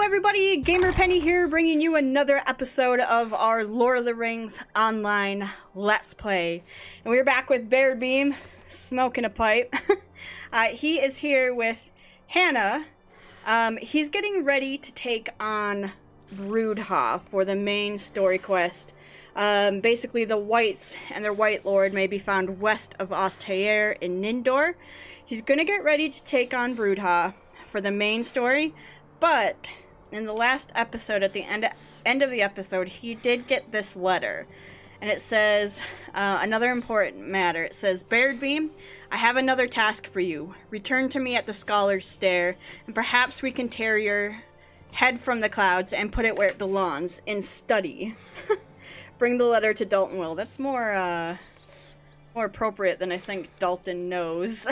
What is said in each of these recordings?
everybody, Gamer Penny here, bringing you another episode of our Lord of the Rings online Let's Play. And we're back with Baradbeam, smoking a pipe. He is here with Hannah. He's getting ready to take on Brudha for the main story quest. Basically, the Whites and their White Lord may be found west of Ostair in Nindor. He's gonna get ready to take on Brudha for the main story. But in the last episode, at the end of the episode, he did get this letter. And it says, another important matter. It says, Baradbeam, I have another task for you. Return to me at the Scholar's Stair, and perhaps we can tear your head from the clouds and put it where it belongs, in study. Bring the letter to Dalton Will. That's more appropriate than I think Dalton knows.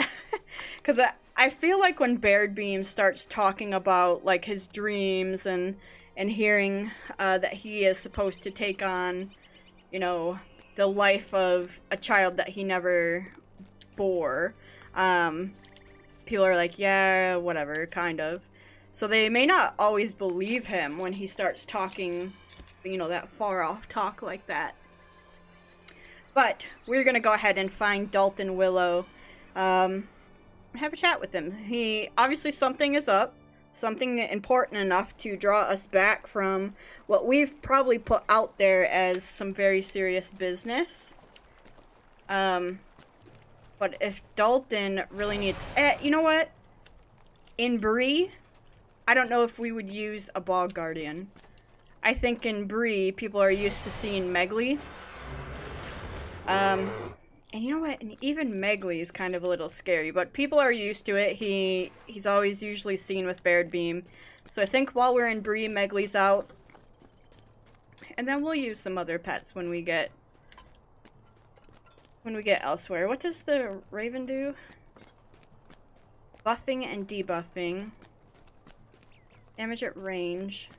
Because I feel like when Baradbeam starts talking about like his dreams and hearing that he is supposed to take on, you know, the life of a child that he never bore, people are like, yeah, whatever, kind of. So they may not always believe him when he starts talking, you know, that far off talk like that. But we're gonna go ahead and find Dalton Willow. Have a chat with him. He obviously something is up, something important enough to draw us back from what we've probably put out there as some very serious business. But if Dalton really needs, you know what? In Bree, I don't know if we would use a bog guardian. I think in Bree, people are used to seeing Megli. And you know what? And even Megli is kind of a little scary, but people are used to it. He's always usually seen with Baradbeam. So I think while we're in Bree, Megli's out. And then we'll use some other pets when we get elsewhere. What does the Raven do? Buffing and debuffing. Damage at range.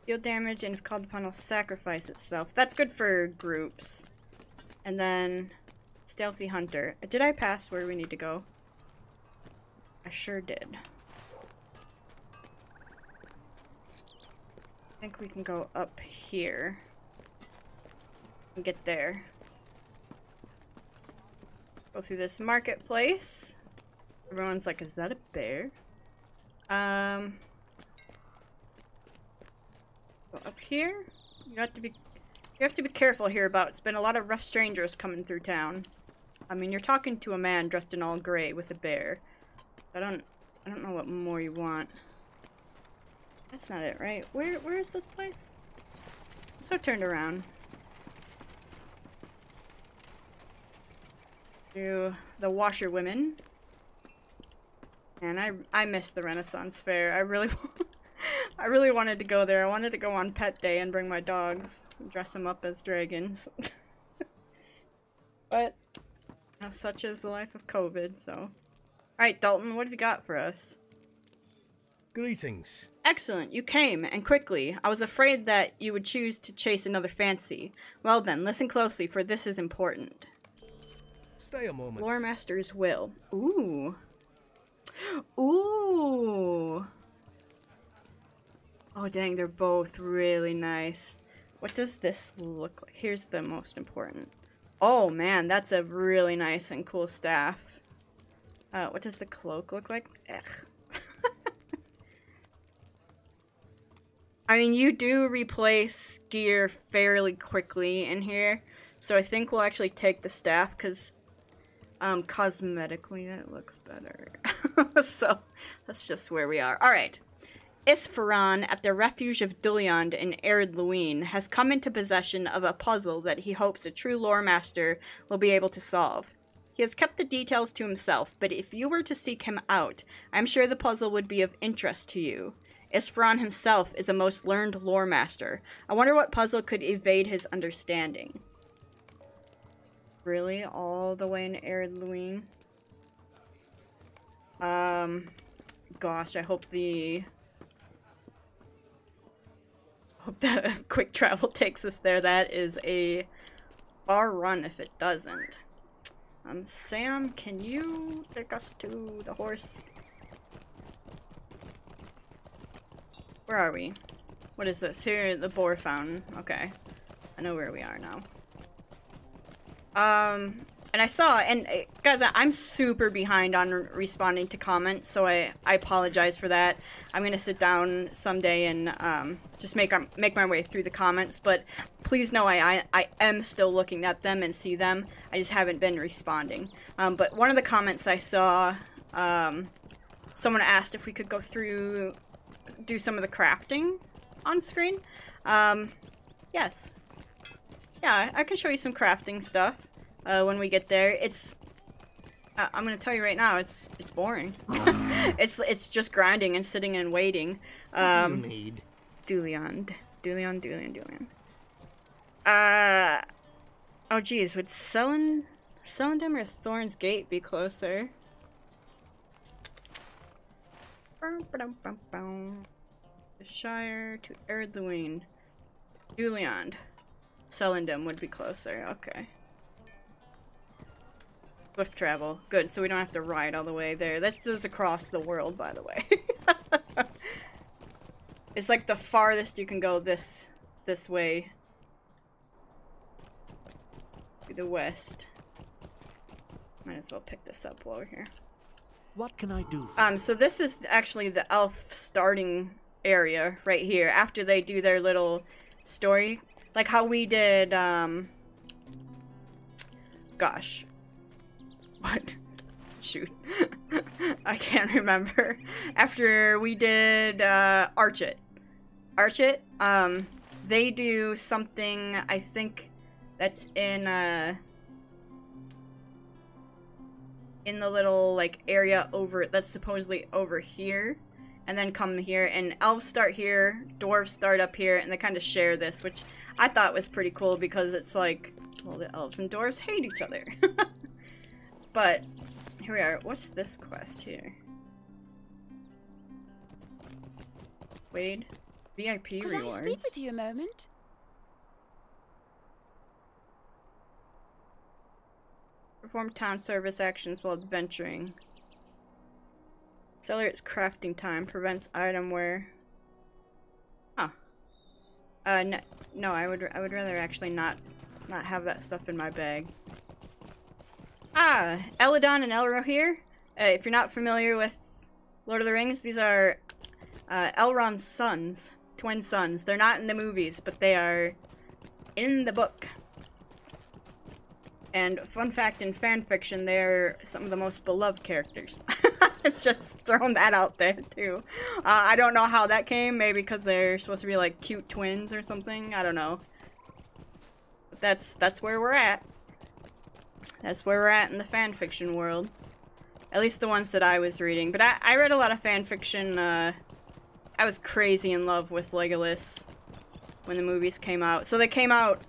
Deal damage, and if called upon, will sacrifice itself. That's good for groups. And then, Stealthy Hunter. Did I pass where we need to go? I sure did. I think we can go up here and get there. Go through this marketplace. Everyone's like, is that a bear? Go up here. You have to be careful here about. It's been a lot of rough strangers coming through town. I mean, you're talking to a man dressed in all gray with a bear. I don't know what more you want. That's not it, right? Where is this place? I'm so turned around. To the washerwomen. And I missed the Renaissance Fair. I really wanted to go there. I wanted to go on pet day and bring my dogs and dress them up as dragons. But, you know, such is the life of COVID, so. Alright, Dalton, what have you got for us? Greetings. Excellent, you came, and quickly. I was afraid that you would choose to chase another fancy. Well then, listen closely, for this is important. Stay a moment. Loremaster's will. Ooh. Ooh. Oh dang, they're both really nice. What does this look like? Here's the most important. Oh man, that's a really nice and cool staff. What does the cloak look like? Ugh. I mean, you do replace gear fairly quickly in here, so I think we'll actually take the staff because cosmetically it looks better. So that's just where we are. Alright. Isfahan, at the refuge of Duliand in Ered Luin, has come into possession of a puzzle that he hopes a true Loremaster will be able to solve. He has kept the details to himself, but if you were to seek him out, I'm sure the puzzle would be of interest to you. Isfahan himself is a most learned Loremaster. I wonder what puzzle could evade his understanding. Really? All the way in Ered Luin? Gosh, I hope the quick travel takes us there. That is a far run if it doesn't. Sam, can you take us to the horse? Where are we? What is this? Here at the boar fountain. Okay. I know where we are now. And I saw, and guys, I'm super behind on responding to comments, so I apologize for that. I'm gonna sit down someday and just make my way through the comments, but please know I am still looking at them and see them. I just haven't been responding. But one of the comments I saw, someone asked if we could go through, do some of the crafting on screen. Yes. Yeah, I can show you some crafting stuff. When we get there. It's I'm gonna tell you right now, it's boring. It's just grinding and sitting and waiting. What do you need? Dulion. Oh geez, would Celendum or Thorn's Gate be closer? The Shire to Erdluin. Dulion. Celendum would be closer, okay. Swift travel. Good, so we don't have to ride all the way there. That's just across the world, by the way. It's like the farthest you can go this way. To the west. Might as well pick this up while we're here. What can I do for you? So this is actually the elf starting area right here. After they do their little story. Like how we did, gosh. What? Shoot. I can't remember. After we did Archit, they do something, I think that's in the little like area over that's supposedly over here, and then come here, and elves start here, dwarves start up here, and they kind of share this, which I thought was pretty cool because it's like, well, the elves and dwarves hate each other. But here we are. What's this quest here? Wade, VIP rewards. Could I speak with you a moment? Perform town service actions while adventuring. Accelerates crafting time. Prevents item wear. Huh. No, I would rather actually not have that stuff in my bag. Ah, Eladon and Elro here. If you're not familiar with Lord of the Rings, these are Elrond's sons, twin sons. They're not in the movies, but they are in the book. And fun fact, in fanfiction, they're some of the most beloved characters. Just throwing that out there, too. I don't know how that came. Maybe because they're supposed to be, like, cute twins or something. I don't know. But that's where we're at. That's where we're at in the fanfiction world. At least the ones that I was reading. But I read a lot of fanfiction. I was crazy in love with Legolas when the movies came out. So they came out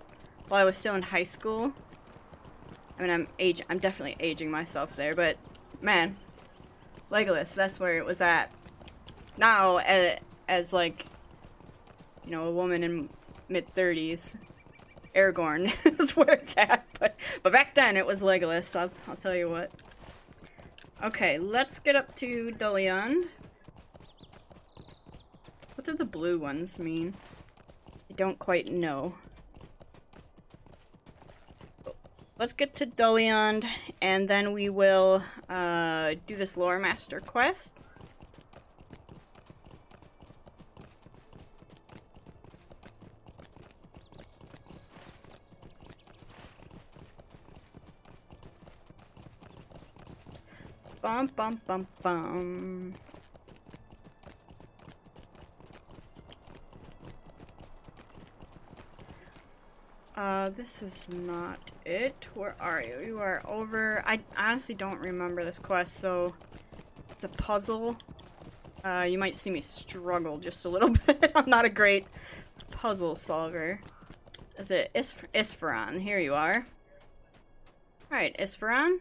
while I was still in high school. I mean, I'm definitely aging myself there, but man, Legolas, that's where it was at. Now, as like, you know, a woman in mid-30s, Aragorn is where it's at, but back then it was Legolas, I'll tell you what. Okay, let's get up to Dulion. What do the blue ones mean? I don't quite know. Let's get to Dulion, and then we will do this Loremaster quest. Bum bum bum bum. This is not it. Where are you? You are over. I honestly don't remember this quest, so it's a puzzle. You might see me struggle just a little bit. I'm not a great puzzle solver. Is it Isfaran? Here you are. Alright, Isfaran.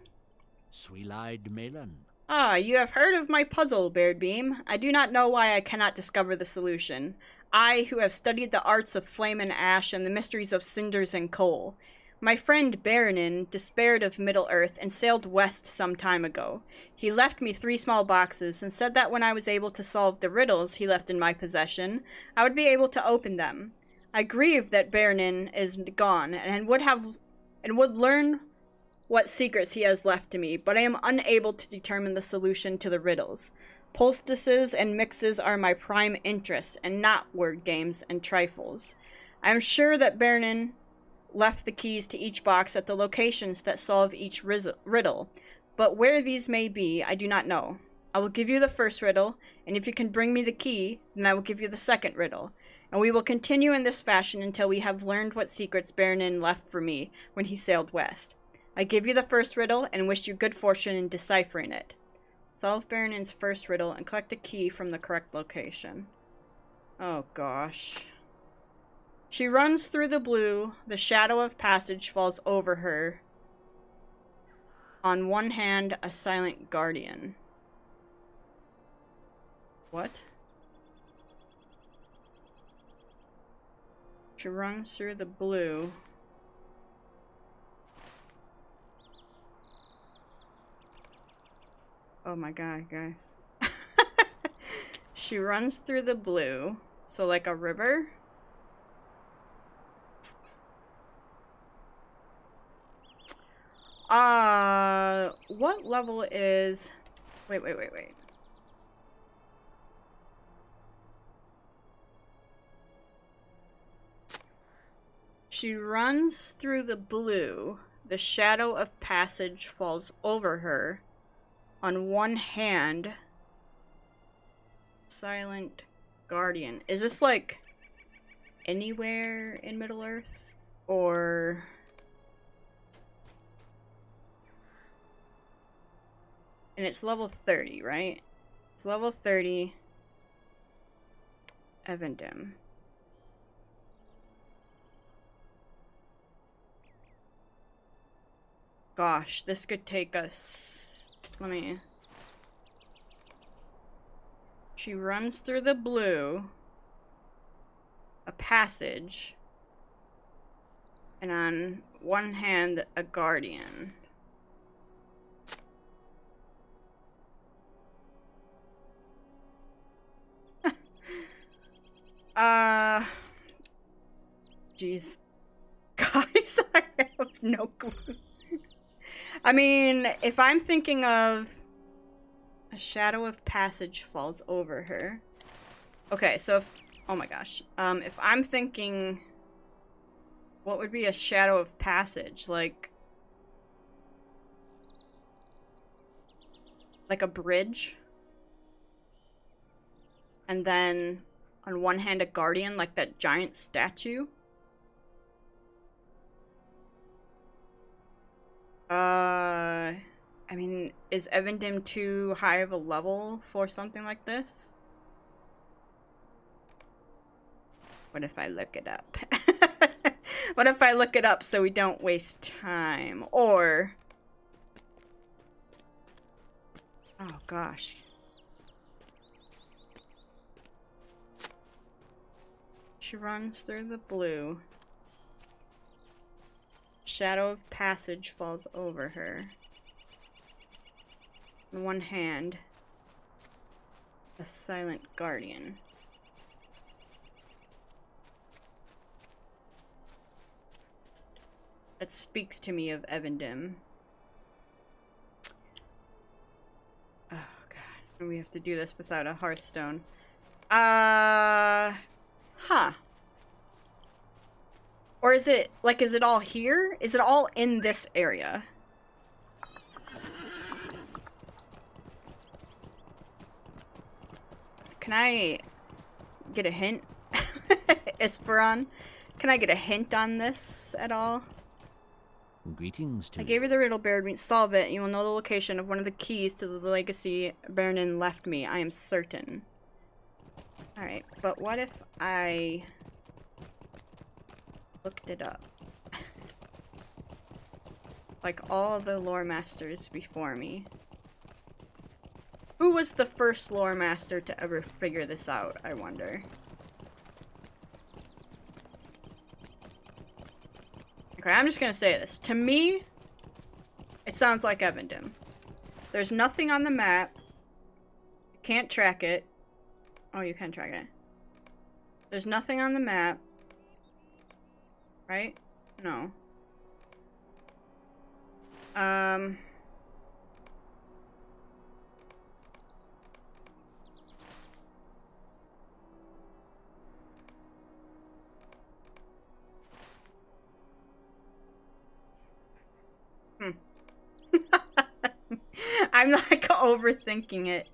Sweet-eyed Melon. Ah, you have heard of my puzzle, Baradbeam. I do not know why I cannot discover the solution. I, who have studied the arts of flame and ash and the mysteries of cinders and coal. My friend Baronin despaired of Middle-earth and sailed west some time ago. He left me 3 small boxes and said that when I was able to solve the riddles he left in my possession, I would be able to open them. I grieve that Baronin is gone and would learn what secrets he has left to me, but I am unable to determine the solution to the riddles. Poultices and mixes are my prime interests, and not word games and trifles. I am sure that Baronin left the keys to each box at the locations that solve each riddle, but where these may be, I do not know. I will give you the first riddle, and if you can bring me the key, then I will give you the second riddle, and we will continue in this fashion until we have learned what secrets Baronin left for me when he sailed west. I give you the first riddle, and wish you good fortune in deciphering it. Solve Baronin's first riddle, and collect a key from the correct location. Oh gosh. She runs through the blue, the shadow of passage falls over her. On one hand, a silent guardian. What? She runs through the blue. Oh my god, guys. She runs through the blue. So like a river? What level is... Wait. She runs through the blue. The shadow of passage falls over her. On one hand, silent guardian. Is this like anywhere in Middle-earth? Or... And it's level 30, right? It's level 30. Evendim. Gosh, this could take us... Let me... She runs through the blue. A passage. And on one hand, a guardian. Jeez. Guys, I have no clue. I mean, if I'm thinking of a shadow of passage falls over her. Okay, so if, oh my gosh. If I'm thinking, what would be a shadow of passage? Like a bridge? And then on one hand a guardian, like that giant statue? I mean, is Evendim too high of a level for something like this? What if I look it up? What if I look it up so we don't waste time? Or... Oh gosh. She runs through the blue. Shadow of passage falls over her. In one hand, a silent guardian. That speaks to me of Evendim. Oh god, we have to do this without a Hearthstone. Huh. Or is it, like, is it all here? Is it all in this area? Can I get a hint? Esperon, can I get a hint on this at all? Greetings to you. I gave you the riddle, Baradbeam. Solve it, and you will know the location of one of the keys to the legacy Baronin left me. I am certain. Alright, but what if I looked it up? Like all the Loremasters before me. Who was the first Loremaster to ever figure this out, I wonder? Okay, I'm just gonna say this. To me, it sounds like Evendom. There's nothing on the map. You can't track it. Oh, you can track it. There's nothing on the map. Right? No. I'm like overthinking it.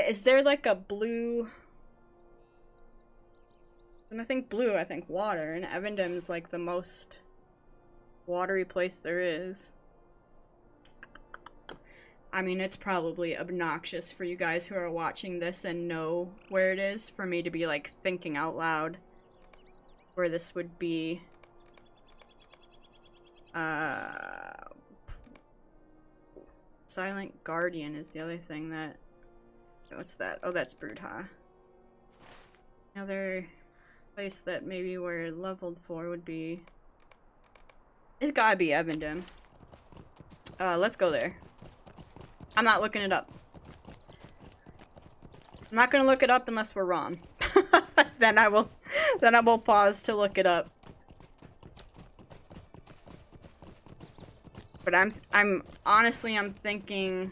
Is there like a blue? When I think blue, I think water, and Evendom's like the most watery place there is. I mean, it's probably obnoxious for you guys who are watching this and know where it is for me to be like thinking out loud where this would be. Silent Guardian is the other thing that... What's that? Oh, that's Brudha. Another place that maybe we're leveled for would be... It's gotta be Evendom. Let's go there. I'm not looking it up. I'm not gonna look it up unless we're wrong. Then I will pause to look it up. But I'm honestly thinking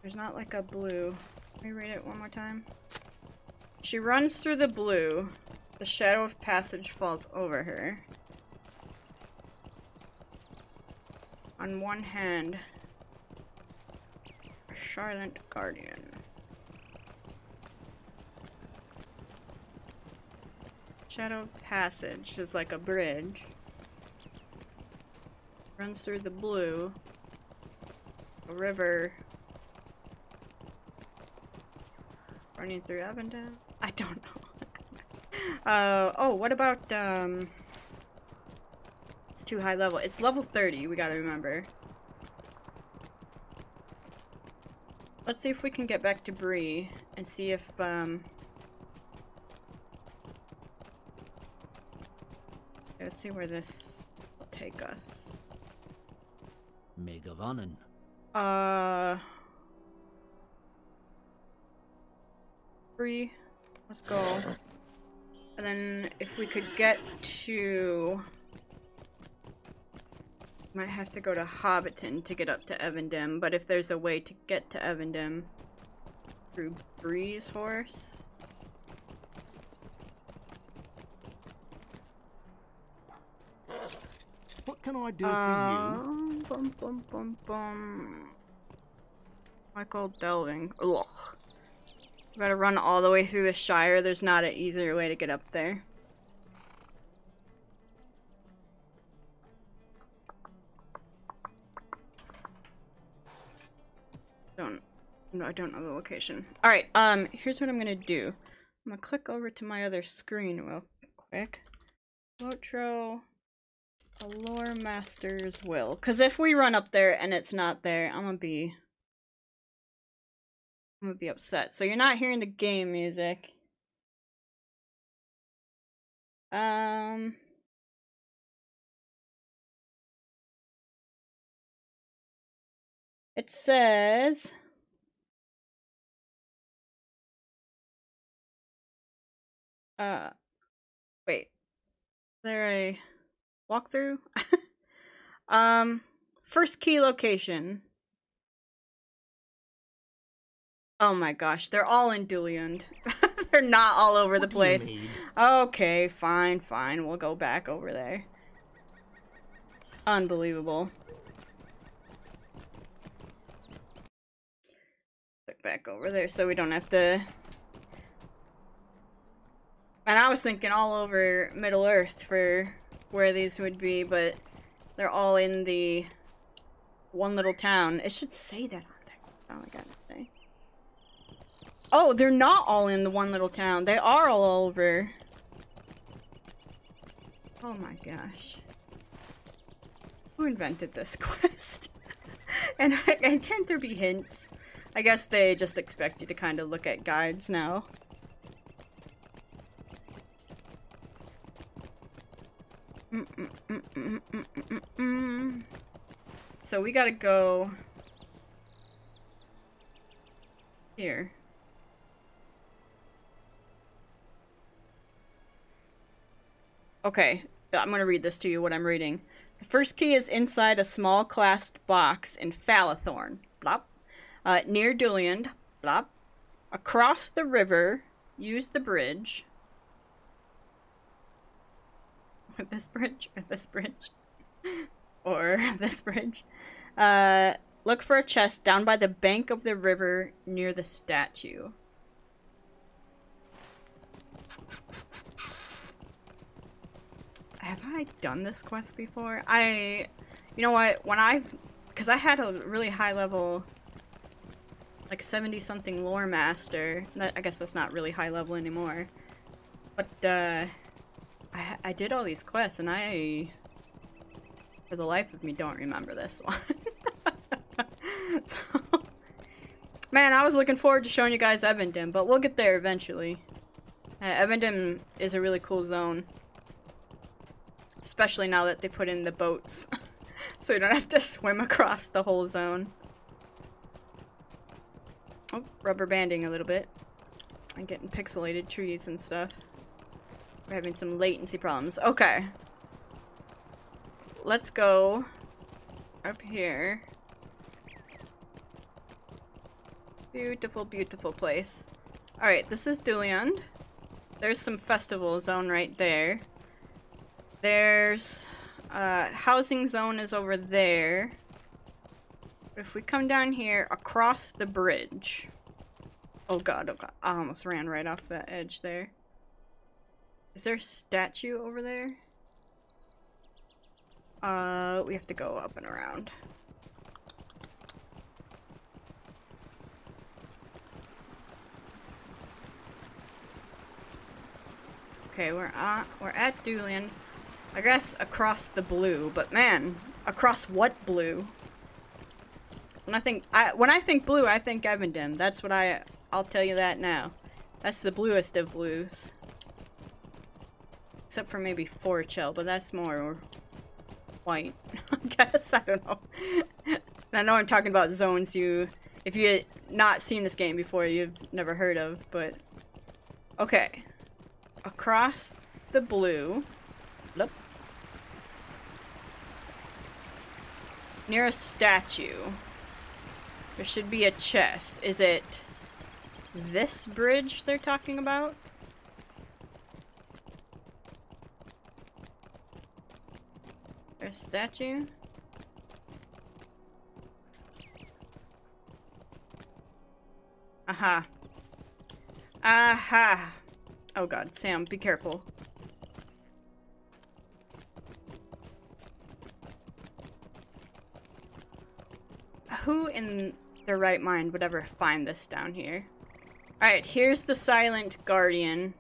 there's not like a blue. Let me read it one more time. She runs through the blue. The shadow of passage falls over her. On one hand, a silent guardian. Shadow of passage is like a bridge. Runs through the blue. A river. Running through Evendom? I don't know. Oh, what about, it's too high level. It's level 30, we gotta remember. Let's see if we can get back to Bree and see if, let's see where this will take us. Megavanen. Bree, let's go. And then if we could get to... Might have to go to Hobbiton to get up to Evendom, but if there's a way to get to Evendom through Bree's horse... What can I do for you? Bum, bum, bum, bum. Michael Delving. Ugh. We gotta run all the way through the Shire. There's not an easier way to get up there. I don't know the location. Alright, here's what I'm gonna do. I'm gonna click over to my other screen real quick. Outro. A Loremaster's will. Because if we run up there and it's not there, I'm gonna be upset. So you're not hearing the game music. It says... wait. Is there a walkthrough? First key location. Oh my gosh, they're all in Dulliand. They're not all over the place. Okay, fine, we'll go back over there. Unbelievable. Click back over there so we don't have to... And I was thinking all over Middle Earth for where these would be, but they're all in the one little town. It should say that on there. Oh, I gotta say. Oh, they're not all in the one little town. They are all over. Oh my gosh. Who invented this quest? and can't there be hints? I guess they just expect you to kind of look at guides now. So we gotta go here. Okay, I'm gonna read this to you, what I'm reading. The first key is inside a small clasped box in Falathorn. Blop. Near Dulliand. Blop. Across the river. Use the bridge. With this bridge? Or this bridge? Or this bridge? Look for a chest down by the bank of the river near the statue. Have I done this quest before? You know what, because I had a really high level, like 70-something Loremaster. I guess that's not really high level anymore. But, I did all these quests, and I, for the life of me, don't remember this one. So, man, I was looking forward to showing you guys Evandem, but we'll get there eventually. Evandem is a really cool zone. Especially now that they put in the boats. So you don't have to swim across the whole zone. Oh, rubber banding a little bit. I'm getting pixelated trees and stuff. We're having some latency problems. Okay. Let's go up here. Beautiful, beautiful place. Alright, this is Dulliand. There's some festival zone right there. There's housing zone is over there. But if we come down here across the bridge. Oh god, oh god. I almost ran right off that edge there. Is there a statue over there? We have to go up and around. Okay, we're at Dulliand. I guess across the blue, but man, across what blue? When I think blue, I think Evandem. That's what I'll tell you that now. That's the bluest of blues. Except for maybe Forchel, but that's more white. I guess, I don't know. I know I'm talking about zones if you had not seen this game before, you've never heard of, but okay. Across the blue. Look. Near a statue. There should be a chest. Is it this bridge they're talking about? There's a statue? Aha. Aha. Oh god, Sam, be careful. Who in their right mind would ever find this down here? Alright, here's the Silent Guardian.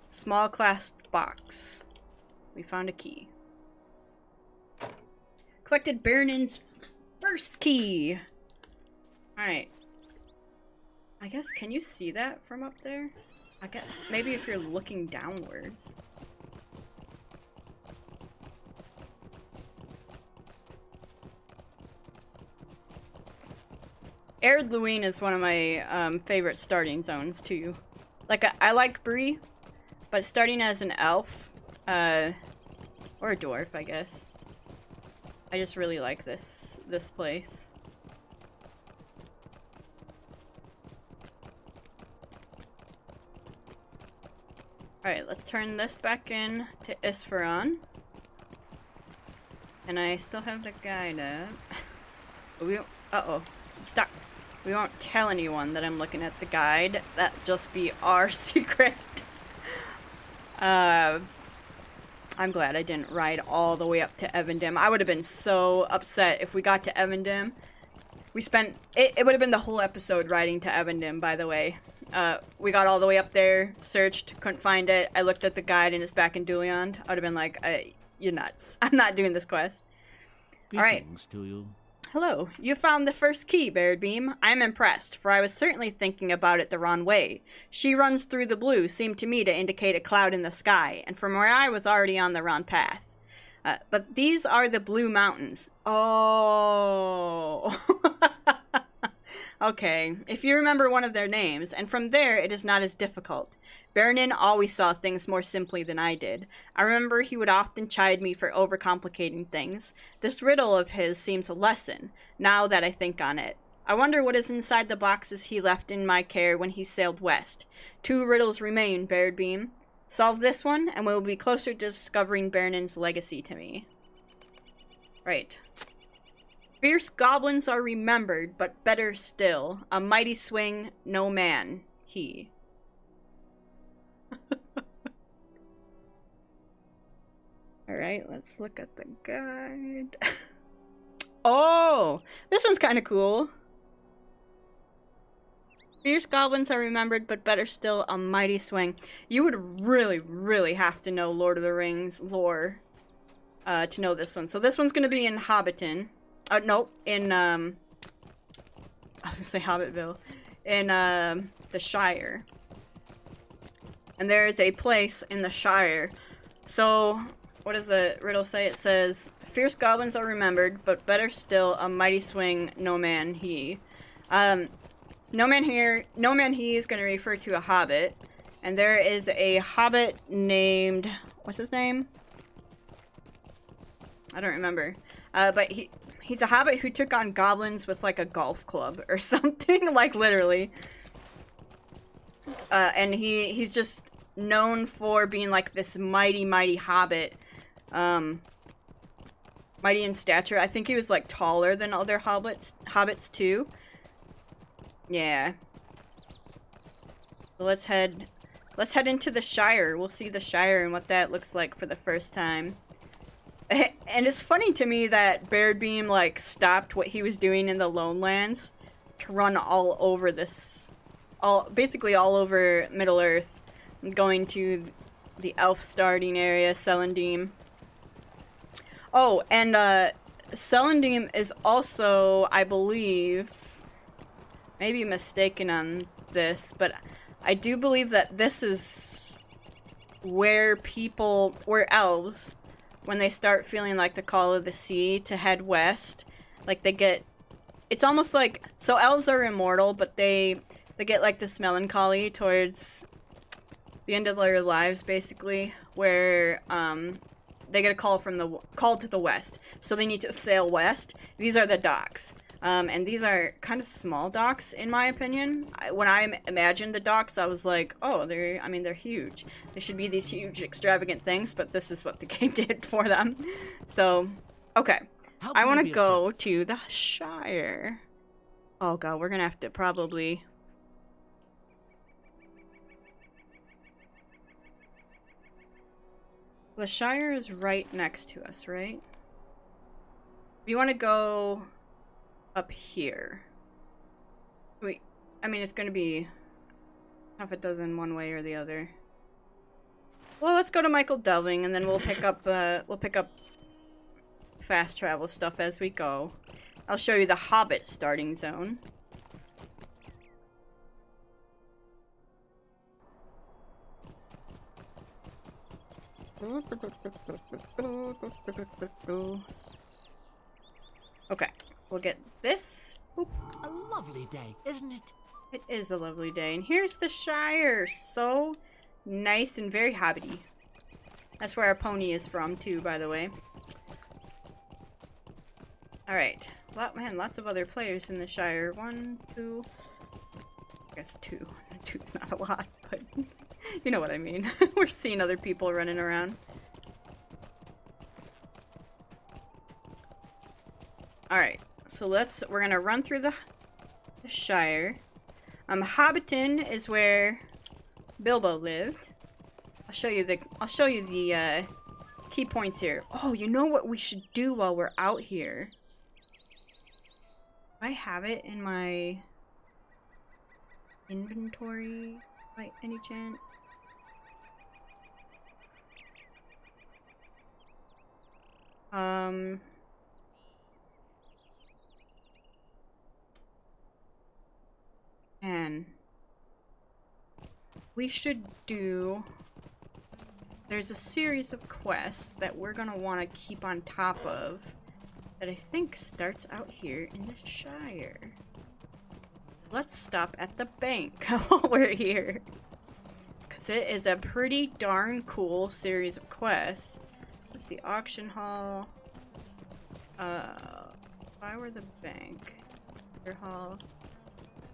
Small clasped box. We found a key. Collected Baronin's first key. Alright. I guess, can you see that from up there? I guess, maybe if you're looking downwards. Arid Luine is one of my favorite starting zones too. Like I like Bree, but starting as an elf, or a dwarf, I guess. I just really like this place. Alright, let's turn this back in to Isfaron. And I still have the guide up. Uh-oh. Stop. We won't tell anyone that I'm looking at the guide. That'll just be our secret. I'm glad I didn't ride all the way up to Evandem. I would have been so upset if we got to Evandem. We spent... It would have been the whole episode riding to Evandem, by the way. We got all the way up there, searched, couldn't find it. I looked at the guide and it's back in Dulliand. I would have been like, you're nuts. I'm not doing this quest. Alright. To you. Hello. You found the first key, Baradbeam. I'm impressed, for I was certainly thinking about it the wrong way. She runs through the blue seemed to me to indicate a cloud in the sky, and from where I was already on the wrong path. But these are the Blue Mountains. Oh. Okay, if you remember one of their names, and from there it is not as difficult. Baronin always saw things more simply than I did. I remember he would often chide me for overcomplicating things. This riddle of his seems a lesson, now that I think on it. I wonder what is inside the boxes he left in my care when he sailed west. 2 riddles remain, Baradbeam. Solve this one, and we will be closer to discovering Baronin's legacy to me. Right. Fierce goblins are remembered, but better still. A mighty swing, no man, he. Alright, let's look at the guide. Oh! This one's kind of cool. Fierce goblins are remembered, but better still, a mighty swing. You would really, really have to know Lord of the Rings lore to know this one. So this one's going to be in Hobbiton. Nope, in, I was gonna say Hobbitville. In, the Shire. And there is a place in the Shire. So, what does the riddle say? It says, fierce goblins are remembered, but better still, a mighty swing, no man he. No man he is gonna refer to a hobbit. And there is a hobbit named, what's his name? I don't remember. But he's a hobbit who took on goblins with like a golf club or something, like literally. And he's just known for being like this mighty hobbit. Mighty in stature. I think he was like taller than other hobbits too. Yeah. So let's head into the Shire. We'll see the Shire and what that looks like for the first time. And it's funny to me that Baradbeam, like, stopped what he was doing in the Lone Lands to run all over this, basically all over Middle-earth, going to the elf starting area, Celandine. Oh, and, Celandine is also, I believe, maybe mistaken on this, but I do believe that this is where elves, when they start feeling like the call of the sea to head west, like it's almost like, so elves are immortal, but they get like this melancholy towards the end of their lives, basically, where they get a call to the west, so they need to sail west. These are the docks. And these are kind of small docks, in my opinion. When I imagined the docks, I was like, oh, they're huge. They should be these huge, extravagant things, but this is what the game did for them. So, okay. I want to go to the Shire. Oh god, we're gonna have to probably... The Shire is right next to us, right? We want to go up here. Wait, I mean, it's gonna be half a dozen one way or the other. Well, let's go to Michael Delving, and then we'll pick up fast travel stuff as we go. I'll show you the Hobbit starting zone. Okay, we'll get this. Boop. A lovely day, isn't it? It is a lovely day. And here's the Shire. So nice and very hobbity. That's where our pony is from, too, by the way. Alright. Man, lots of other players in the Shire. 1, 2... I guess 2. 2's not a lot, but you know what I mean. We're seeing other people running around. Alright. So we're gonna run through the Shire. Hobbiton is where Bilbo lived. I'll show you the key points here. Oh, you know what we should do while we're out here? Do I have it in my inventory by any chance? And we should do there's a series of quests that we're gonna want to keep on top of that I think starts out here in the Shire. Let's stop at the bank while we're here, because it is a pretty darn cool series of quests. It's the auction hall. If I were the bank, your hall,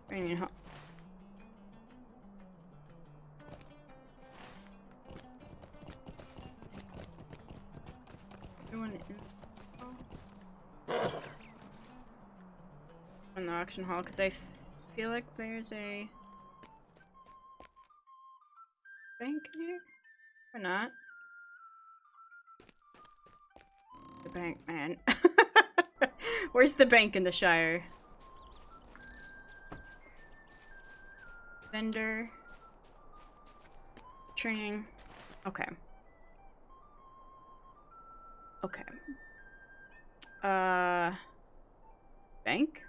training hall. In the auction hall, because I feel like there's a bank here, or not? The bank, man. Where's the bank in the Shire? Vendor. Training. Okay. Okay. Bank?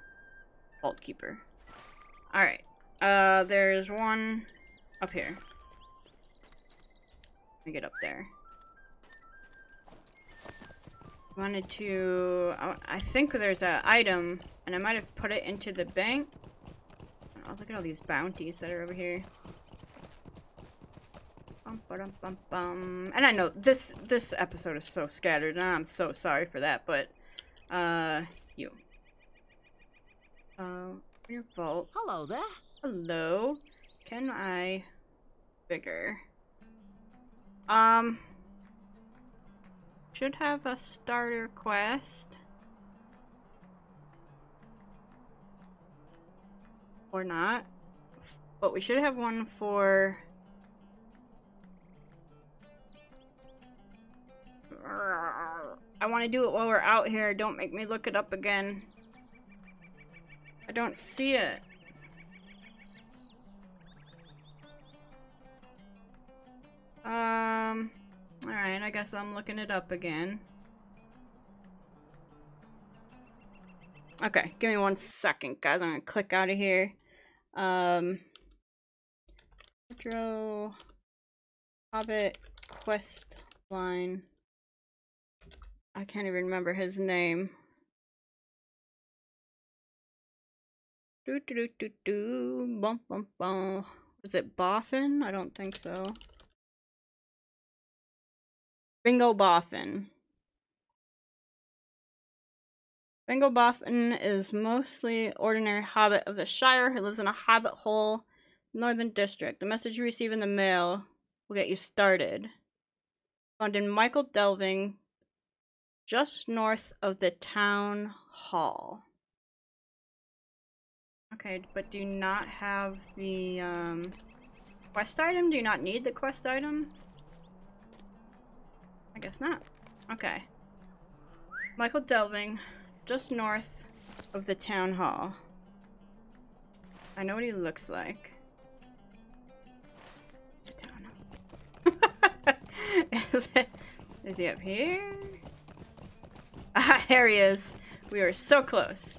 Vault keeper. Alright. There's one up here. Let me get up there. Wanted to... I think there's an item, and I might have put it into the bank. Oh, look at all these bounties that are over here. Bum, ba-dum, bum, bum. And I know this episode is so scattered, and I'm so sorry for that, but you. Your vault. Hello there. Hello. Can I bigger? Should have a starter quest. Or not. But we should have one for... I want to do it while we're out here. Don't make me look it up again. I don't see it. Alright, I guess I'm looking it up again. Okay, give me 1 second, guys. I'm gonna click out of here. Metro Hobbit quest line. I can't even remember his name. Bum bum bum. Is it Boffin? I don't think so. Bingo Boffin. Bingo Boffin is mostly ordinary hobbit of the Shire who lives in a hobbit hole, northern district. The message you receive in the mail will get you started. Found in Michael Delving, just north of the town hall. Okay, but do you not have the quest item? Do you not need the quest item? I guess not. Okay. Michael Delving, just north of the town hall. I know what he looks like. It's a town hall. Is he up here? Ah, there he is. We were so close.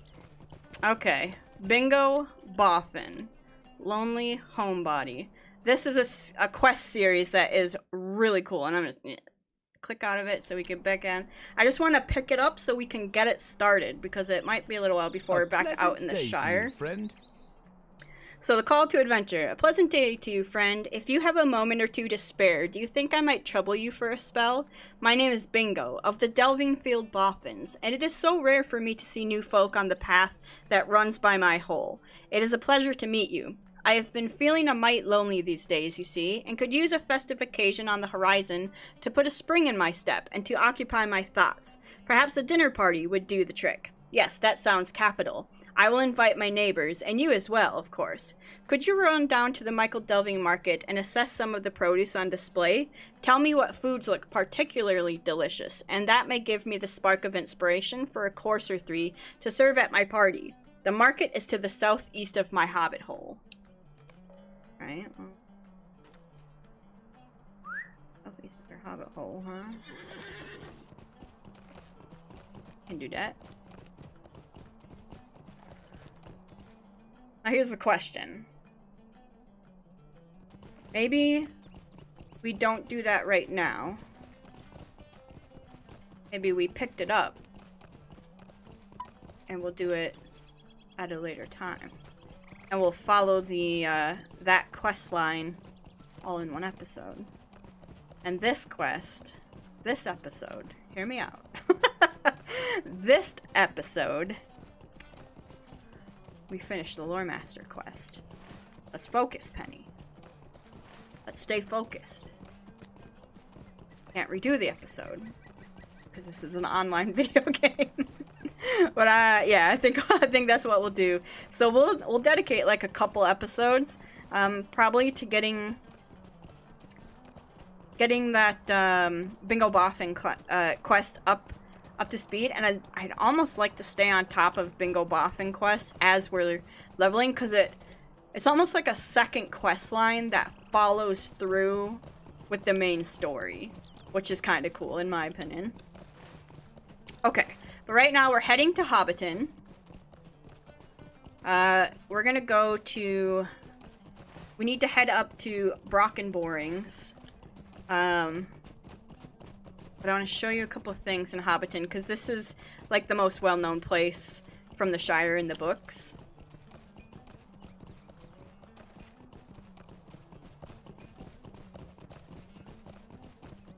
Okay. Bingo Boffin. Lonely Homebody. This is a quest series that is really cool, and I'm gonna click out of it so we can back in. I just want to pick it up so we can get it started, because it might be a little while before we're back out in the Shire. Friend. So the call to adventure. A pleasant day to you, friend. If you have a moment or two to spare, do you think I might trouble you for a spell? My name is Bingo, of the Delvingfield Boffins, and it is so rare for me to see new folk on the path that runs by my hole. It is a pleasure to meet you. I have been feeling a mite lonely these days, you see, and could use a festive occasion on the horizon to put a spring in my step and to occupy my thoughts. Perhaps a dinner party would do the trick. Yes, that sounds capital. I will invite my neighbors, and you as well, of course. Could you run down to the Michael Delving Market and assess some of the produce on display? Tell me what foods look particularly delicious, and that may give me the spark of inspiration for a course or 3 to serve at my party. The market is to the southeast of my hobbit hole. Right. Well, southeast of your hobbit hole, huh? Can do that. Now here's the question. Maybe we don't do that right now. Maybe we picked it up. And we'll do it at a later time. And we'll follow the, that quest line all in one episode. And this quest, this episode, hear me out. This episode, we finished the Loremaster quest. Let's focus, Penny. Let's stay focused. Can't redo the episode because this is an online video game. But yeah, I think that's what we'll do. So we'll dedicate like a couple episodes, probably to getting that bingo boffin quest up to speed. And I'd almost like to stay on top of bingo boffin quests as we're leveling, because it's almost like a second quest line that follows through with the main story, which is kind of cool in my opinion. Okay. But right now, we're heading to Hobbiton. We're gonna go to... We need to head up to Brockenborings. But I want to show you a couple things in Hobbiton, because this is, like, the most well-known place from the Shire in the books.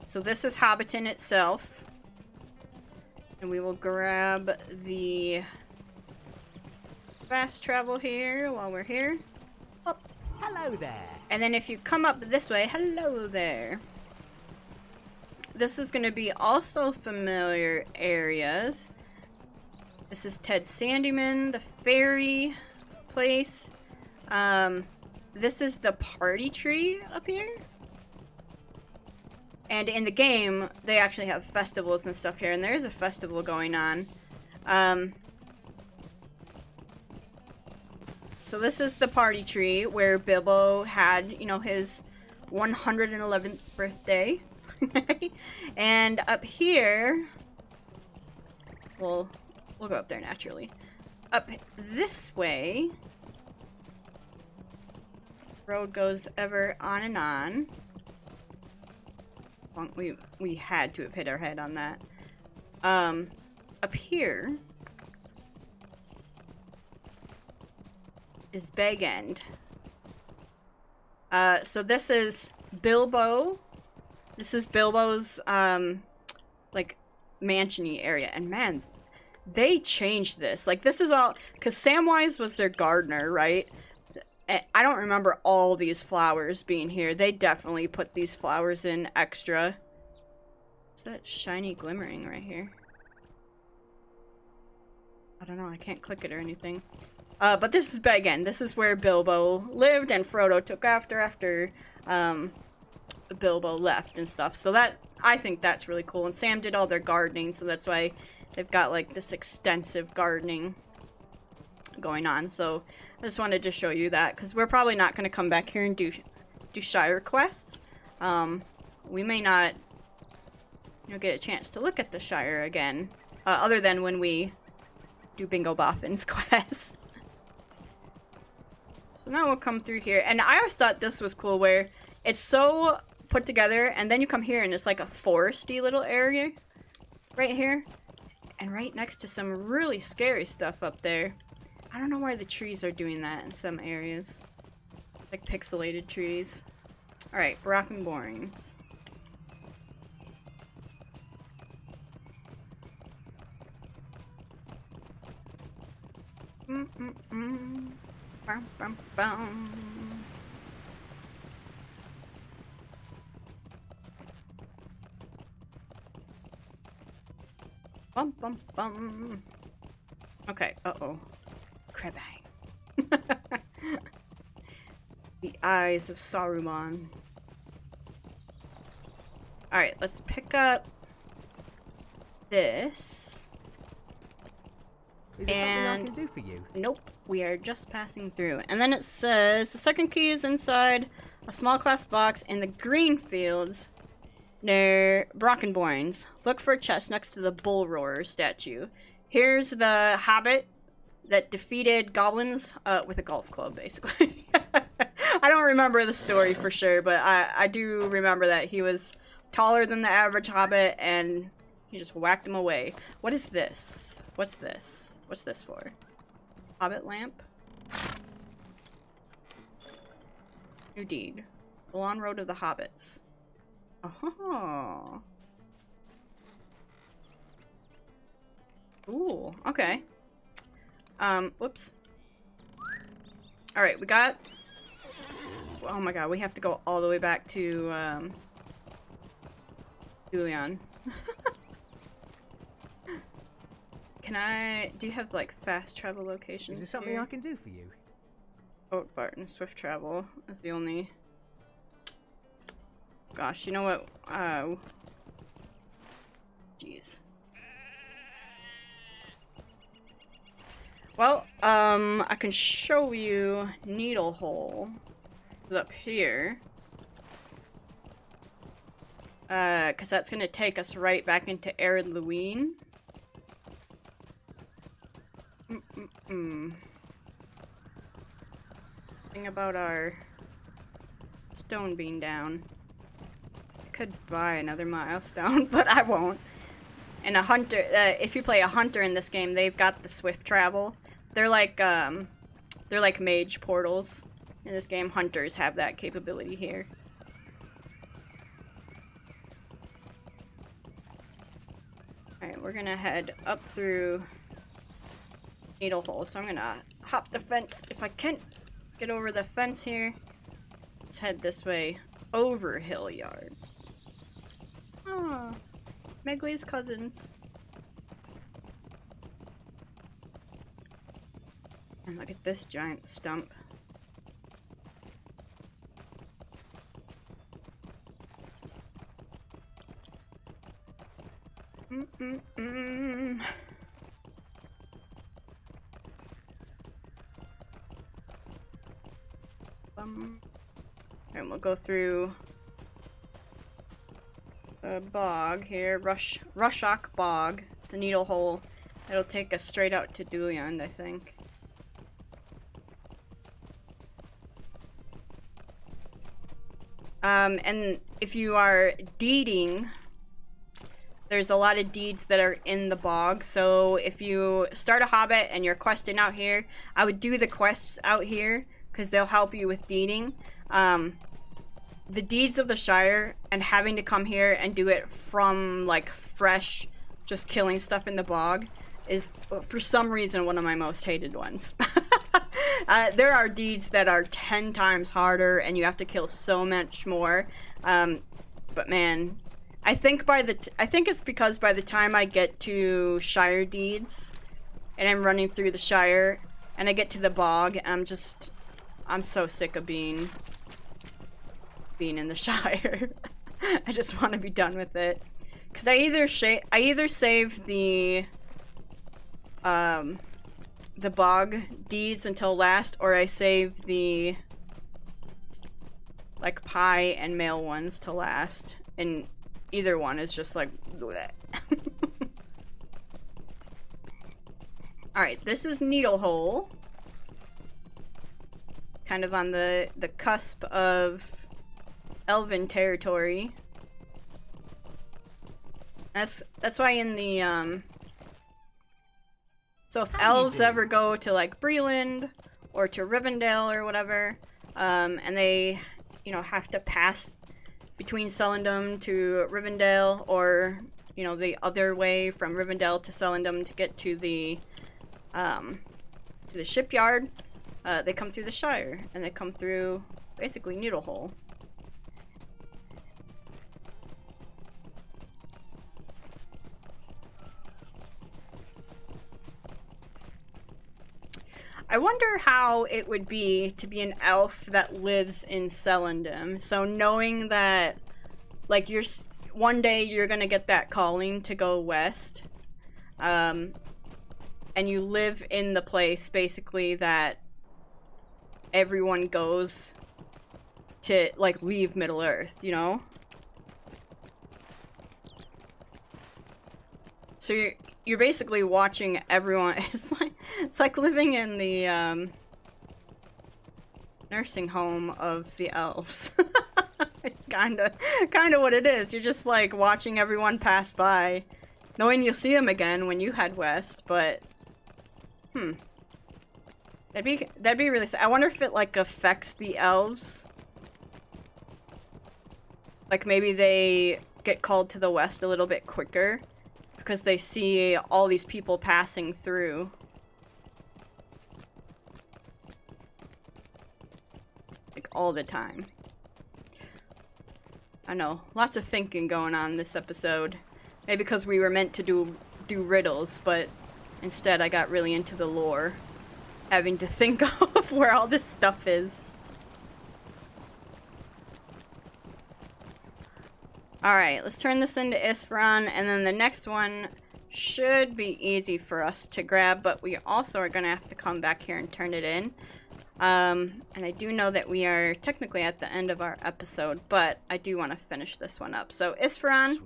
So this is Hobbiton itself. And we will grab the fast travel here while we're here. Oh, hello there. And then if you come up this way, hello there. This is going to be also familiar areas. This is Ted Sandyman, the ferry place. This is the party tree up here. And in the game, they actually have festivals and stuff here, and there is a festival going on. So this is the party tree where Bilbo had, you know, his 111th birthday. And up here, we'll go up there naturally. Up this way, road goes ever on and on. We had to have hit our head on that. Up here is Bag End. So this is Bilbo. This is Bilbo's, like, mansion-y area. And man, they changed this. Like, this is all... Because Samwise was their gardener, right? I don't remember all these flowers being here. They definitely put these flowers in extra. What's that shiny glimmering right here? I don't know. I can't click it or anything. But this is Bag End. This is where Bilbo lived and Frodo took after Bilbo left and stuff. So that, I think that's really cool. And Sam did all their gardening, so that's why they've got like this extensive gardening going on. So I just wanted to show you that, because we're probably not going to come back here and do Shire quests. We may not, you know, get a chance to look at the Shire again, other than when we do Bingo Boffin's quests. So now we'll come through here, and I always thought this was cool where it's so put together, and then you come here and it's like a foresty little area right here, and right next to some really scary stuff up there. I don't know why the trees are doing that in some areas. Like pixelated trees. Alright, Brockenborings. Bum, bum, bum. Bum, bum, bum. Okay, uh-oh. Crabang. The eyes of Saruman. Alright, let's pick up this. Is there something I can do for you? Nope, we are just passing through. And then it says, the second key is inside a small glass box in the green fields near Brockenborns. Look for a chest next to the bull roarer statue. Here's the hobbit that defeated goblins with a golf club, basically. I I don't remember the story for sure, but I do remember that he was taller than the average hobbit, and he just whacked him away. What is this? What's this? What's this for? Hobbit lamp? New deed. The Long Road of the Hobbits. Oh. Ooh, okay. Whoops. Alright, we got... Oh my god, we have to go all the way back to, Julian. Do you have, like, fast travel locations? Is there something here? I can do for you? Boat Barton, swift travel is the only... Gosh, you know what? Jeez. Well, I can show you Needle Hole. It's up here. Cause that's gonna take us right back into Ered Luin. Thing about our stone being down. I could buy another milestone, but I won't. And a hunter, if you play a hunter in this game, they've got the swift travel. They're like mage portals. In this game, hunters have that capability here. Alright, we're gonna head up through Needle Hole. So I'm gonna hop the fence if I can get over the fence here. Let's head this way over Hill Yards. Ah, Megley's cousins. And look at this giant stump. And we'll go through the bog here, Rushock Bog, the Needle Hole. It'll take us straight out to Duliand, I think. And if you are deeding, there's a lot of deeds that are in the bog. So if you start a hobbit and you're questing out here, I would do the quests out here because they'll help you with deeding. The deeds of the Shire and having to come here and do it from like fresh, just killing stuff in the bog is for some reason one of my most hated ones. There are deeds that are 10 times harder and you have to kill so much more. But man, I think it's because by the time I get to Shire deeds and I'm running through the Shire and I get to the bog, I'm so sick of being in the Shire. I just want to be done with it. Cause I either save the bog deeds until last, or I save the like pie and mail ones to last, and either one is just like bleh. Alright, this is Needle Hole. Kind of on the cusp of Elven territory. That's why in the so if elves ever go to like Breland or to Rivendell or whatever, and they, you know, have to pass between Celendum to Rivendell, or, you know, the other way from Rivendell to Celendum to get to the shipyard, they come through the Shire, and they come through basically Needle Hole. I wonder how it would be to be an elf that lives in Celendum. So knowing that, like, one day you're gonna get that calling to go west, and you live in the place basically that everyone goes to, like, leave Middle Earth, you know? So you're basically watching everyone. It's like living in the nursing home of the elves. It's kind of what it is. You're just like watching everyone pass by, knowing you'll see them again when you head west. But that'd be really sad. I wonder if it like affects the elves. Like maybe they get called to the west a little bit quicker because they see all these people passing through. Like all the time. I know, lots of thinking going on this episode. Maybe because we were meant to do riddles, but instead I got really into the lore. Having to think of where all this stuff is. Alright, let's turn this into Isfaron, and then the next one should be easy for us to grab, but we also are going to have to come back here and turn it in. And I do know that we are technically at the end of our episode, but I do want to finish this one up. So, Isfaron,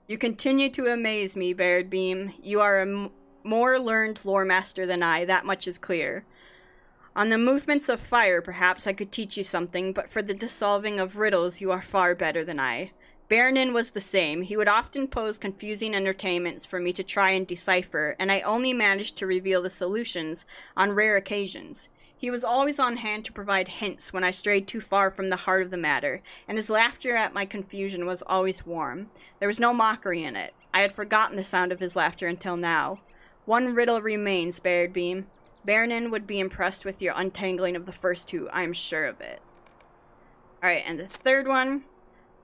you continue to amaze me, Baradbeam. You are a more learned Loremaster than I, that much is clear. On the movements of fire, perhaps I could teach you something, but for the dissolving of riddles, you are far better than I. Baronin was the same. He would often pose confusing entertainments for me to try and decipher, and I only managed to reveal the solutions on rare occasions. He was always on hand to provide hints when I strayed too far from the heart of the matter, and his laughter at my confusion was always warm. There was no mockery in it. I had forgotten the sound of his laughter until now. One riddle remains, Baradbeam. Baronin would be impressed with your untangling of the first two, I am sure of it. Alright, and the third one.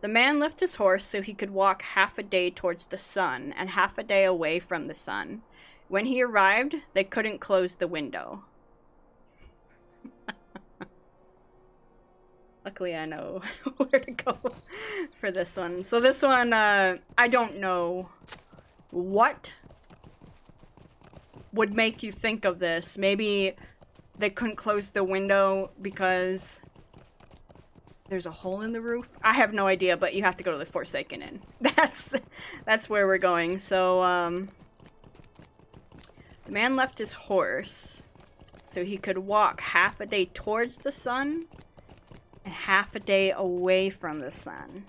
The man left his horse so he could walk half a day towards the sun and half a day away from the sun. When he arrived, they couldn't close the window. Luckily, I know where to go for this one. So this one, I don't know what would make you think of this. Maybe they couldn't close the window because there's a hole in the roof. I have no idea, but you have to go to the Forsaken Inn. That's where we're going. So, the man left his horse so he could walk half a day towards the sun and half a day away from the sun.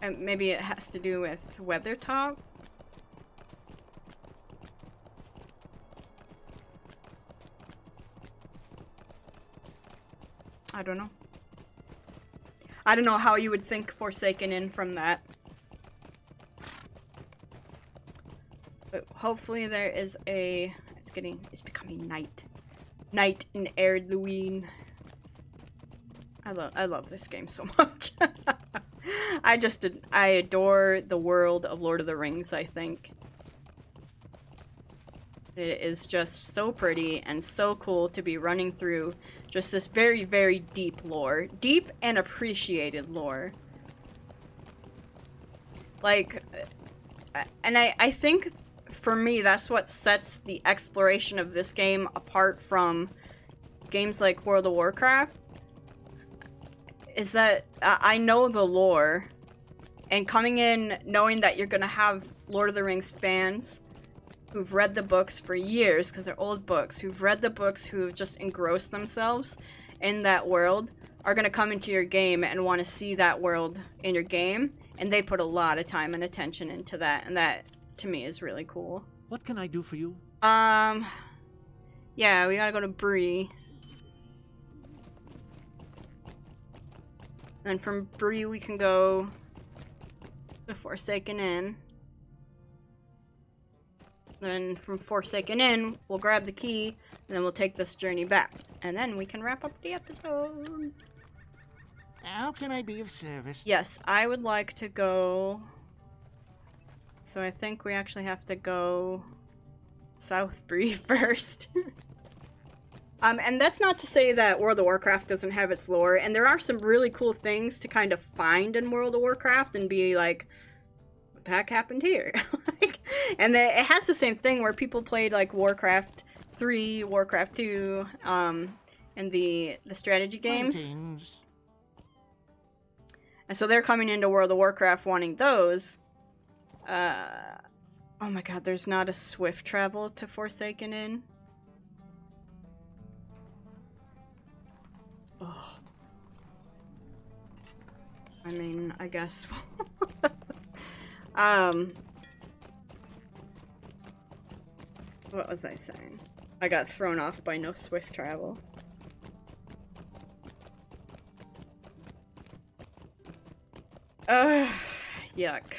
And maybe it has to do with weather talk. I don't know. I don't know how you would think Forsaken Inn from that. But hopefully there is a... It's becoming night. Night in Erdluin. I love this game so much. I adore the world of Lord of the Rings, I think. It is just so pretty and so cool to be running through just this very, very deep lore. Deep and appreciated lore. Like, and I think for me that's what sets the exploration of this game apart from games like World of Warcraft. Is that I know the lore, and coming in knowing that you're gonna have Lord of the Rings fans who've read the books for years, because they're old books, who've read the books, who've just engrossed themselves in that world, are going to come into your game and want to see that world in your game, and they put a lot of time and attention into that, and that, to me, is really cool. What can I do for you? Yeah, we gotta go to Bree. And from Bree, we can go to Forsaken Inn. Then from Forsaken Inn, we'll grab the key, and then we'll take this journey back. And then we can wrap up the episode. How can I be of service? Yes, I would like to go... So I think we actually have to go South Bree first. And that's not to say that World of Warcraft doesn't have its lore, and there are some really cool things to kind of find in World of Warcraft and be like, what the heck happened here? And it has the same thing where people played like Warcraft 3, Warcraft 2, and the strategy games. And so they're coming into World of Warcraft wanting those. Oh my god, there's not a swift travel to Forsaken Inn. Oh. I mean, I guess. What was I saying? I got thrown off by no swift travel. Yuck.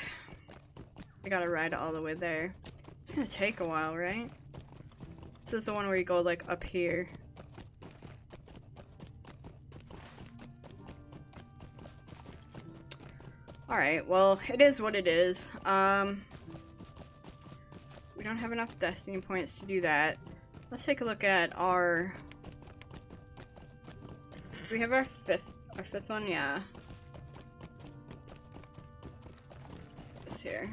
I gotta ride all the way there. It's gonna take a while, right? This is the one where you go, like, up here. Alright, well, it is what it is. We don't have enough destiny points to do that. Let's take a look at our... Do we have our fifth one? Yeah. This here.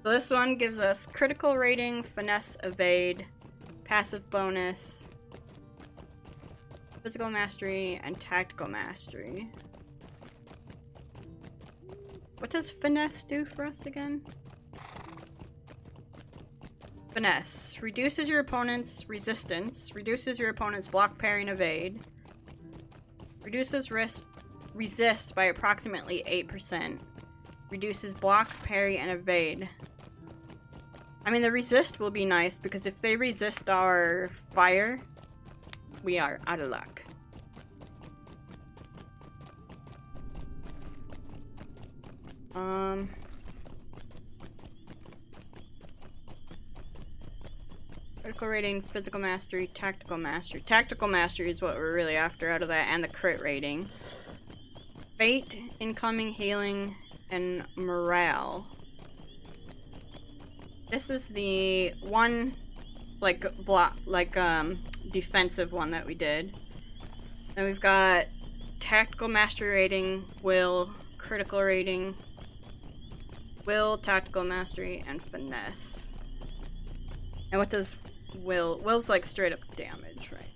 So this one gives us critical rating, finesse, evade, passive bonus, physical mastery, and tactical mastery. What does finesse do for us again? Finesse. Reduces your opponent's resistance. Reduces your opponent's block, parry, and evade. Reduces resist by approximately 8%. Reduces block, parry, and evade. I mean, the resist will be nice because if they resist our fire, we are out of luck. Critical rating, physical mastery, tactical mastery. Tactical mastery is what we're really after out of that, and the crit rating. Fate, incoming, healing, and morale. This is the one, like, defensive one that we did. Then we've got tactical mastery rating, will, critical rating, will, tactical mastery, and finesse. And what does will? Will's like straight up damage, right?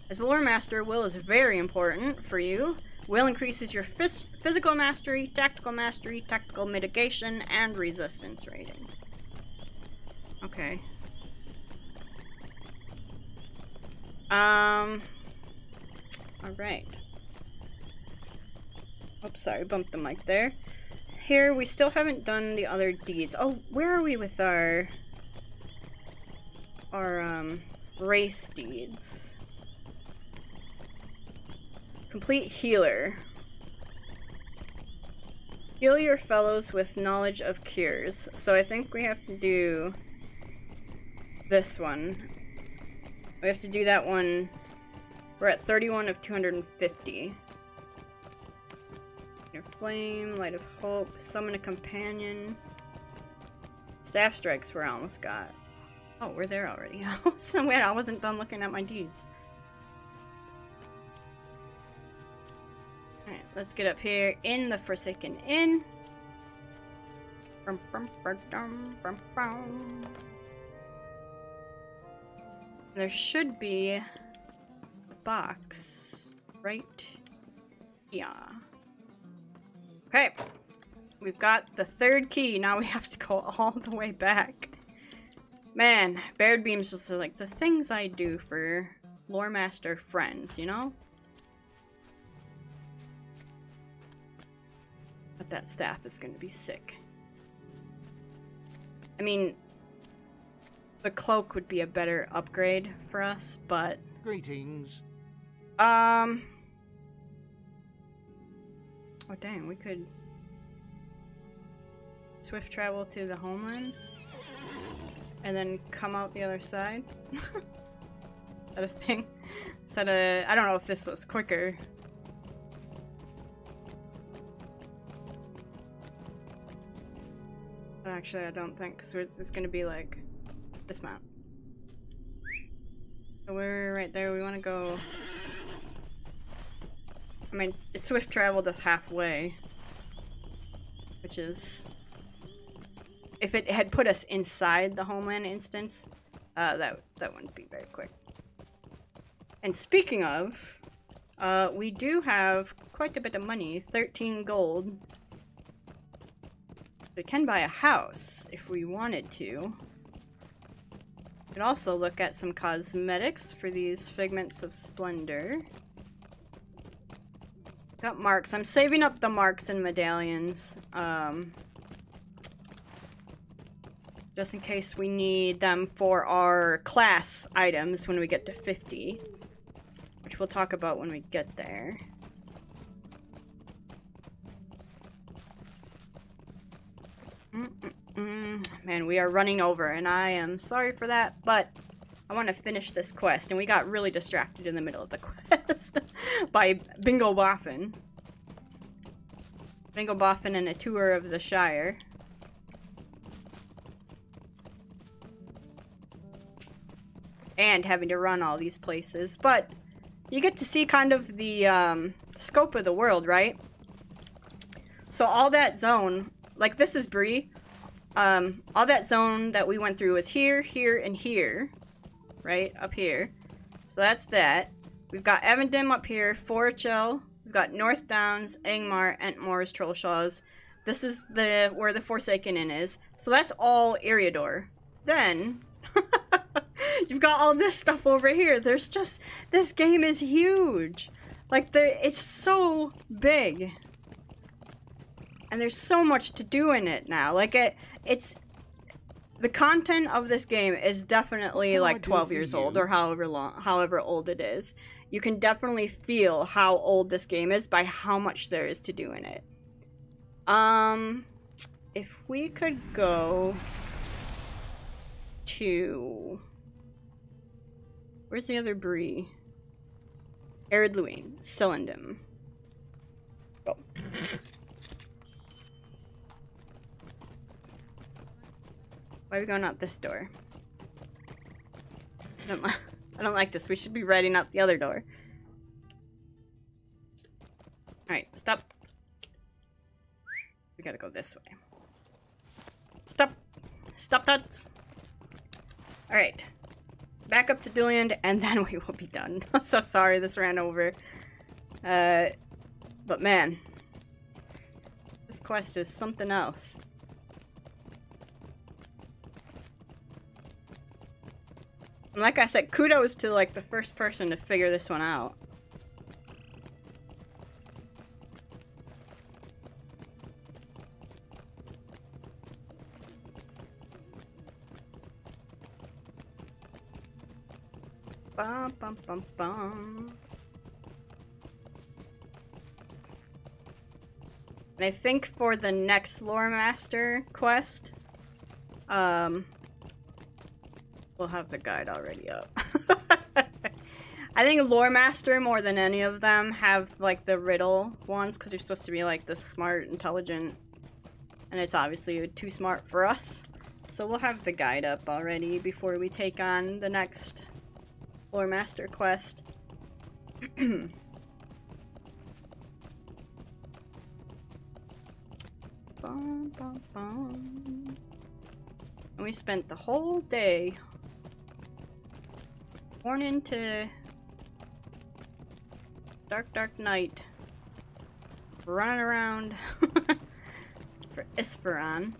As a Loremaster, will is very important for you. Will increases your physical mastery, tactical mitigation, and resistance rating. Okay. Alright. Oops, sorry, bumped the mic there. Here, we still haven't done the other deeds. Oh, where are we with our race deeds? Complete healer. Heal your fellows with knowledge of cures. So I think we have to do this one. We have to do that one. We're at 31 of 250. Your flame, light of hope, summon a companion. Staff strikes we're almost got. Oh, we're there already. So wait, I wasn't done looking at my deeds. Alright, let's get up here in the Forsaken Inn. There should be a box right here. Okay, we've got the third key. Now we have to go all the way back. Man, Baradbeam's just like the things I do for Loremaster friends, you know? But that staff is gonna be sick. I mean, the cloak would be a better upgrade for us, but... Greetings. Oh dang, we could swift travel to the homelands and then come out the other side. Is that a thing? Is that a... I don't know if this was quicker. But actually, I don't think, because it's going to be like this map. So we're right there. We want to go... I mean, it swift traveled us halfway, which is, if it had put us inside the homeland instance, that wouldn't be very quick. And speaking of, we do have quite a bit of money, 13 gold. We can buy a house if we wanted to. We could also look at some cosmetics for these figments of splendor. Got marks. I'm saving up the marks and medallions. Just in case we need them for our class items when we get to 50. Which we'll talk about when we get there. Man, we are running over, and I am sorry for that, but I want to finish this quest, and we got really distracted in the middle of the quest by Bingo Boffin. Bingo Boffin and a tour of the Shire. And having to run all these places, but you get to see kind of the scope of the world, right? So all that zone, like this is Bree, all that zone that we went through was here, here, and here, right? Up here. So that's that. We've got Evendim up here, Forchel, we've got North Downs, Angmar, Entmoors, Trollshaws. This is where the Forsaken Inn is. So that's all Eriador. Then you've got all this stuff over here. There's just, this game is huge. Like, it's so big. And there's so much to do in it now. Like, it's, the content of this game is definitely like 12 years old or however old it is. You can definitely feel how old this game is by how much there is to do in it. If we could go to, where's the other Bree? Eridluine, Cylindim. Go. Why are we going out this door? I don't like this. We should be riding out the other door. Alright, stop. We gotta go this way. Stop. Stop that. Alright. Back up to Dilliand, and then we will be done. I'm so sorry this ran over. But man. This quest is something else. And like I said, kudos to like the first person to figure this one out. Bum, bum, bum, bum. And I think for the next Loremaster quest, we'll have the guide already up. I think Loremaster, more than any of them, have like the riddle ones because you're supposed to be like the smart, intelligent, and it's obviously too smart for us. So we'll have the guide up already before we take on the next Loremaster quest. Bum, bum, bum. And we spent the whole day morning to dark night running around for Isfaron.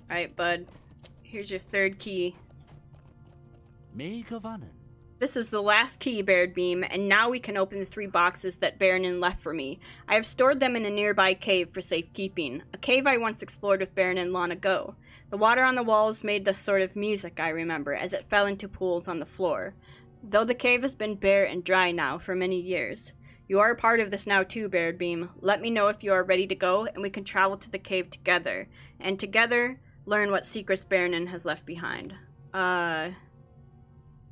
Alright, bud. Here's your third key. This is the last key, Baradbeam, and now we can open the 3 boxes that Baronin left for me. I have stored them in a nearby cave for safekeeping, a cave I once explored with Baronin long ago. The water on the walls made the sort of music I remember as it fell into pools on the floor, though the cave has been bare and dry now for many years. You are a part of this now too, Baradbeam. Let me know if you are ready to go, and we can travel to the cave together, and together learn what secrets Baronin has left behind. And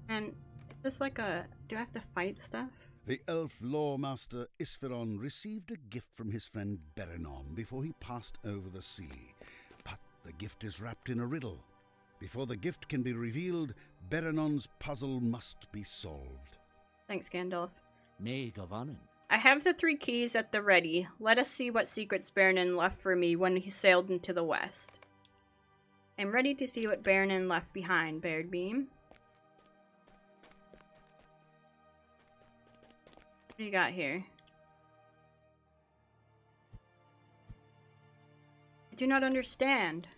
is this like a... do I have to fight stuff? The elf lawmaster Isferon received a gift from his friend Berenon before he passed over the sea. But the gift is wrapped in a riddle. Before the gift can be revealed, Berenon's puzzle must be solved. Thanks, Gandalf. I have the 3 keys at the ready. Let us see what secrets Berenon left for me when he sailed into the west. I'm ready to see what Baronin left behind, Baradbeam. What do you got here? I do not understand.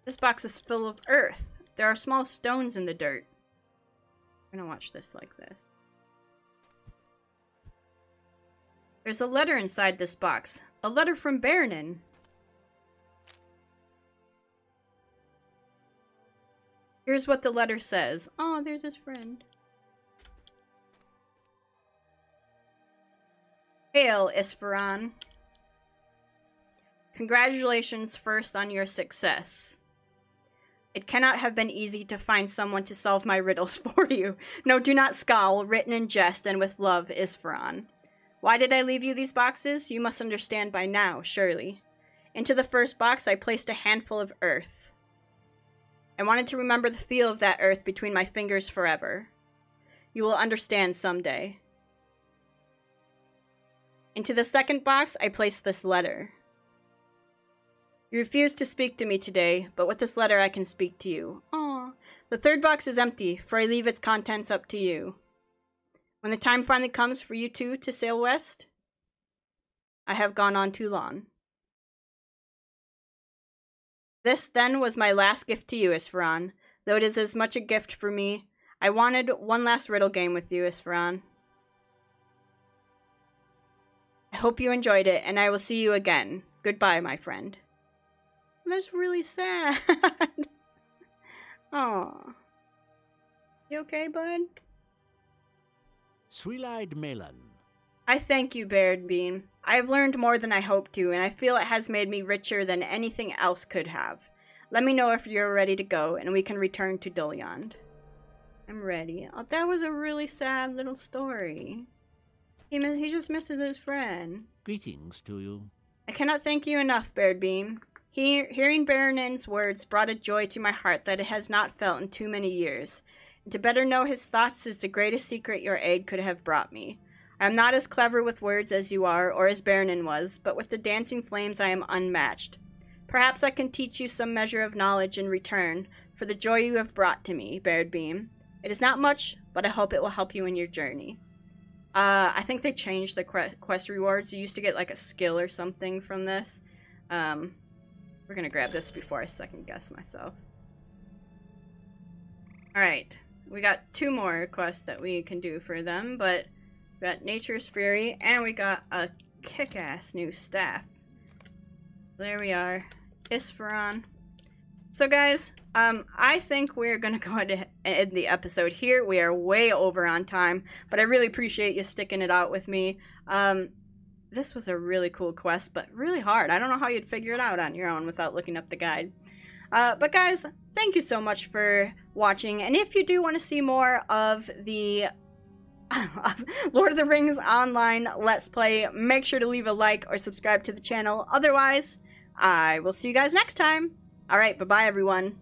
This box is full of earth. There are small stones in the dirt. I'm gonna watch this like this. There's a letter inside this box. A letter from Baradbeam. Here's what the letter says. Oh, there's his friend. Hail, Isfaran. Congratulations first on your success. It cannot have been easy to find someone to solve my riddles for you. No, do not scowl. Written in jest and with love, Isfaran. Why did I leave you these boxes? You must understand by now, surely. Into the first box, I placed a handful of earth. I wanted to remember the feel of that earth between my fingers forever. You will understand someday. Into the second box, I placed this letter. You refused to speak to me today, but with this letter I can speak to you. Aww. The third box is empty, for I leave its contents up to you. When the time finally comes for you two to sail west, I have gone on too long. This, then, was my last gift to you, Isfaran. Though it is as much a gift for me, I wanted one last riddle game with you, Isfaran. I hope you enjoyed it, and I will see you again. Goodbye, my friend. That's really sad. Aw. You okay, bud? Sweet-eyed Melon. I thank you, Baradbeam. I have learned more than I hoped to, and I feel it has made me richer than anything else could have. Let me know if you're ready to go, and we can return to Dulyond. I'm ready. Oh, that was a really sad little story. He just misses his friend. Greetings to you. I cannot thank you enough, Baradbeam. Hearing Baradbeam's words brought a joy to my heart that it has not felt in too many years. And to better know his thoughts is the greatest secret your aid could have brought me. I am not as clever with words as you are, or as Baradbeam was, but with the dancing flames I am unmatched. Perhaps I can teach you some measure of knowledge in return for the joy you have brought to me, Baradbeam. It is not much, but I hope it will help you in your journey. I think they changed the quest rewards. You used to get like a skill or something from this. We're gonna grab this before I second guess myself. Alright, we got 2 more quests that we can do for them, but we got Nature's Fury, and we got a kick-ass new staff. There we are. Isfaran. So guys, I think we're gonna go ahead and end the episode here. We are way over on time, but I really appreciate you sticking it out with me. This was a really cool quest, but really hard. I don't know how you'd figure it out on your own without looking up the guide. But guys, thank you so much for watching, and if you do want to see more of the Lord of the Rings online Let's Play, make sure to leave a like or subscribe to the channel. Otherwise, I will see you guys next time. Alright, bye-bye everyone.